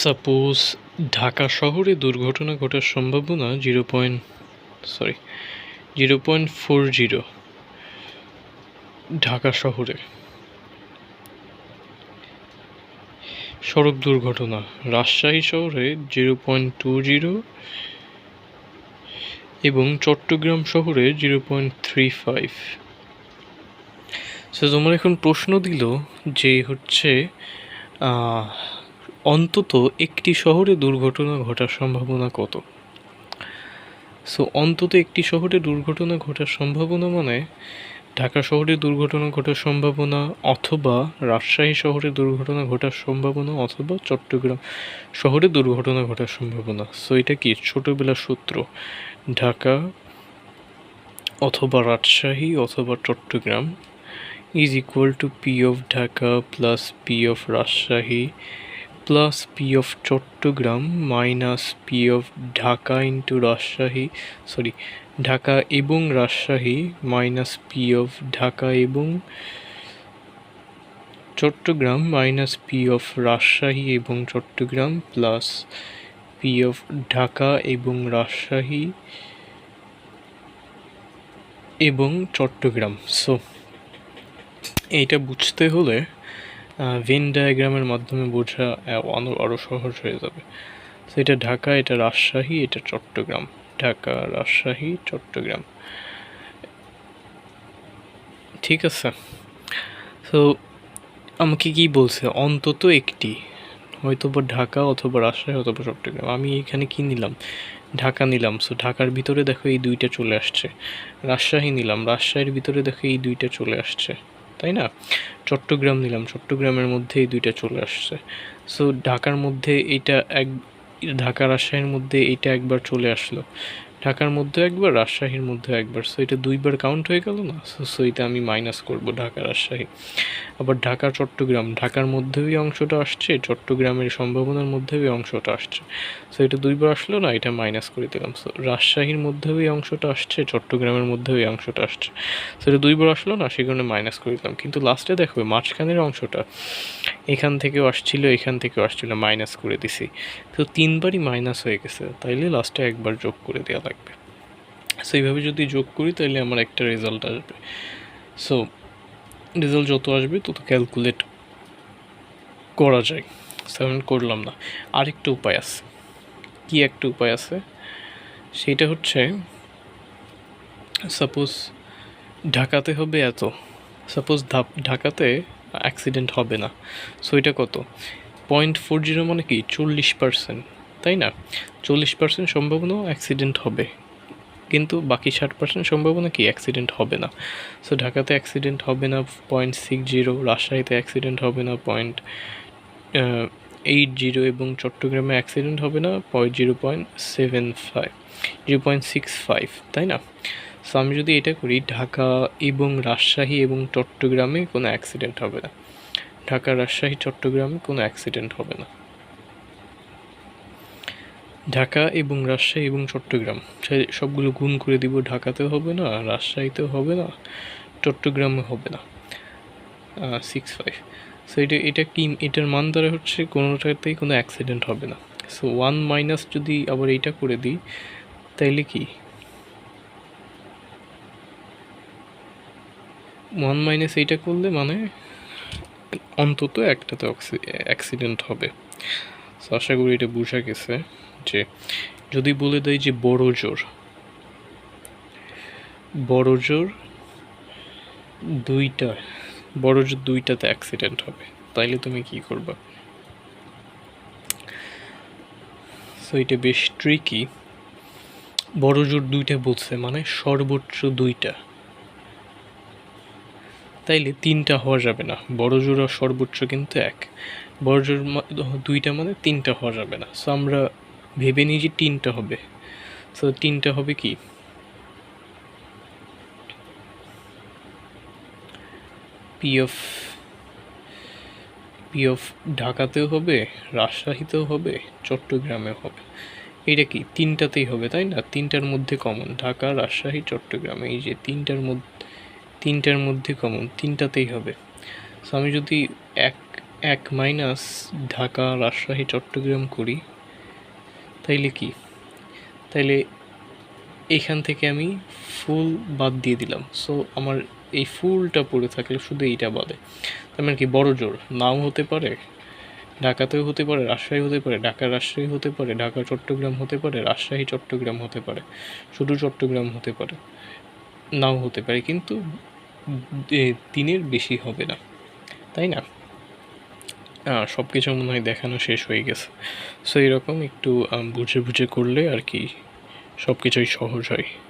Suppose Dhaka শহরে দুর্ঘটনা ঘটার সম্ভাবনা 0.40 ঢাকা শহরে। সড়ক দুর্ঘটনা রাজশাহী শহরে 0.20 এবং চট্টগ্রাম শহরে 0.35। সো তোমার এখন প্রশ্ন দিল যে হচ্ছে অন্তত একটি শহরে দুর্ঘটনা ঘটার সম্ভাবনা কত। সো অন্তত একটি শহরে দুর্ঘটনা ঘটার সম্ভাবনা মানে ঢাকা শহরে দুর্ঘটনা ঘটার সম্ভাবনা, অথবা রাজশাহী শহরে দুর্ঘটনা ঘটার সম্ভাবনা, অথবা চট্টগ্রাম শহরে দুর্ঘটনা ঘটার সম্ভাবনা। সো এটা কি ছোটোবেলার সূত্র, ঢাকা অথবা রাজশাহী অথবা Chittagong is equal to P of Dhaka plus P of Rajshahi plus P of Chittagong minus P of Dhaka into Rajshahi, Dhaka এবং Rajshahi minus P of Dhaka এবং Chittagong minus P of Rajshahi এবং Chittagong plus P of Dhaka এবং রাজশাহী এবং চট্টগ্রাম। সো এইটা বুঝতে হলে ভেন ডায়াগ্রামের মাধ্যমে বোঝা আরও সহজ হয়ে যাবে। সো এটা ঢাকা, এটা রাজশাহী, এটা চট্টগ্রাম, ঢাকা রাজশাহী চট্টগ্রাম, ঠিক আছে। সো আমাকে কি বলছে, অন্তত একটি, হয়তো বা ঢাকা অথবা রাজশাহী অথবা চট্টগ্রাম। আমি এখানে কি নিলাম, ঢাকা নিলাম। সো ঢাকার ভিতরে দেখো এই দুইটা চলে আসছে। রাজশাহী নিলাম, রাজশাহীর ভিতরে দেখো এই দুইটা চলে আসছে, তাই না। চট্টগ্রাম নিলাম, চট্টগ্রামের মধ্যে এই দুইটা চলে আসছে। সো ঢাকার মধ্যে এইটা ঢাকা রাজশাহীর মধ্যে এইটা একবার চলে আসলো, ঢাকার মধ্যে একবার, রাজশাহীর মধ্যে একবার। সো এটা দুইবার কাউন্ট হয়ে গেল না। সো এটা আমি মাইনাস করব ঢাকা রাজশাহী। আবার ঢাকা চট্টগ্রাম, ঢাকার মধ্যেও এই অংশটা আসছে, চট্টগ্রামের সম্ভাবনার মধ্যেও এই অংশটা আসছে। সো এটা দুইবার আসলো না, এটা মাইনাস করে দিলাম। সো রাজশাহীর মধ্যেও এই অংশটা আসছে, চট্টগ্রামের মধ্যেও এই অংশটা আসছে। সো এটা দুইবার আসলো না, সেই কারণে মাইনাস করে দিলাম। কিন্তু লাস্টে দেখো মাঝখানের অংশটা এখান থেকেও আসছিল, এখান থেকেও আসছিল, মাইনাস করে দিছি। তো তিনবারই মাইনাস হয়ে গেছে, তাইলে লাস্টে একবার যোগ করে দেওয়া লাগবে। সো এইভাবে যদি যোগ করি তাহলে আমার একটা রেজাল্ট আসবে। সো রেজাল্ট যত আসবে তত ক্যালকুলেট করা যায়। সো আমি করলাম না, আরেকটা উপায় আছে। কি একটা উপায় আছে, সেইটা হচ্ছে সাপোজ ঢাকাতে হবে এত, সাপোজ ঢাকাতে অ্যাক্সিডেন্ট হবে না। সো এটা কত, 0.40 মানে কি 40%, তাই না। 40% সম্ভাবনা অ্যাক্সিডেন্ট হবে, কিন্তু বাকি 60% সম্ভাবনা কি অ্যাক্সিডেন্ট হবে না। সো ঢাকাতে অ্যাক্সিডেন্ট হবে না 0.60, রাজশাহীতে অ্যাক্সিডেন্ট হবে না 0.80 এবং চট্টগ্রামে অ্যাক্সিডেন্ট হবে না 0.65, তাই না। সো আমি যদি এটা করি, ঢাকা এবং রাজশাহী এবং চট্টগ্রামে কোনো অ্যাক্সিডেন্ট হবে না, ঢাকা রাজশাহী চট্টগ্রামে কোনো অ্যাক্সিডেন্ট হবে না, ঢাকা এবং রাজশাহী এবং চট্টগ্রাম সবগুলো গুণ করে দিব। ঢাকাতেও হবে না, রাজশাহীতেও হবে না, চট্টগ্রামে হবে না 65। সো এটা কি, এটার মান দ্বারা হচ্ছে কোনোটাতেই কোনো অ্যাক্সিডেন্ট হবে না। সো 1 মাইনাস যদি আবার এইটা করে দিই, তাইলে কি 1 মাইনাস এইটা করলে মানে অন্তত একটাতে অ্যাক্সিডেন্ট হবে। সো আশা করি এটা বোঝা গেছে যে যদি বলে দেয় যে বড় জোর দুইটাতে অ্যাক্সিডেন্ট হবে, তাইলে তুমি কি করবা। সো এটা বেশ ট্রিকি। বড় জোর দুইটা বলছে মানে সর্বোচ্চ দুইটা, তাইলে তিনটা হওয়া যাবে না। বড় জোর আর সর্বোচ্চ কিন্তু এক, বড় জোর দুইটা মানে তিনটা হওয়া যাবে না। সো আমরা ভেবে নিই যে তিনটা হবে। সো তিনটা হবে কি, পি অফ ঢাকাতেও হবে, রাজশাহীতেও হবে, চট্টগ্রামেও হবে। এটা কি তিনটাতেই হবে, তাই না। তিনটার মধ্যে কমন, ঢাকা রাজশাহী চট্টগ্রাম, এই যে তিনটার মধ্যে কমন, তিনটাতেই হবে। সো আমি যদি এক মাইনাস ঢাকা, রাজশাহী, চট্টগ্রাম করি, তাইলে কি, তাইলে এইখান থেকে আমি ফুল বাদ দিয়ে দিলাম। সো আমার এই ফুলটা পড়ে থাকলে শুধু এইটা বাদে, তার মানে কি বড় জোর নাও হতে পারে, ঢাকাতেও হতে পারে, রাজশাহী হতে পারে, ঢাকা রাজশাহী হতে পারে, ঢাকা চট্টগ্রাম হতে পারে, রাজশাহী চট্টগ্রাম হতে পারে, শুধু চট্টগ্রাম হতে পারে, নাও হতে পারে, কিন্তু দিনের বেশি হবে না, তাই না? সব কিছু মনে হয় দেখানো শেষ হয়ে গেছে। সো এরকম একটু বুঝে বুঝে করলে আর কি সব কিছুই সহজ হয়।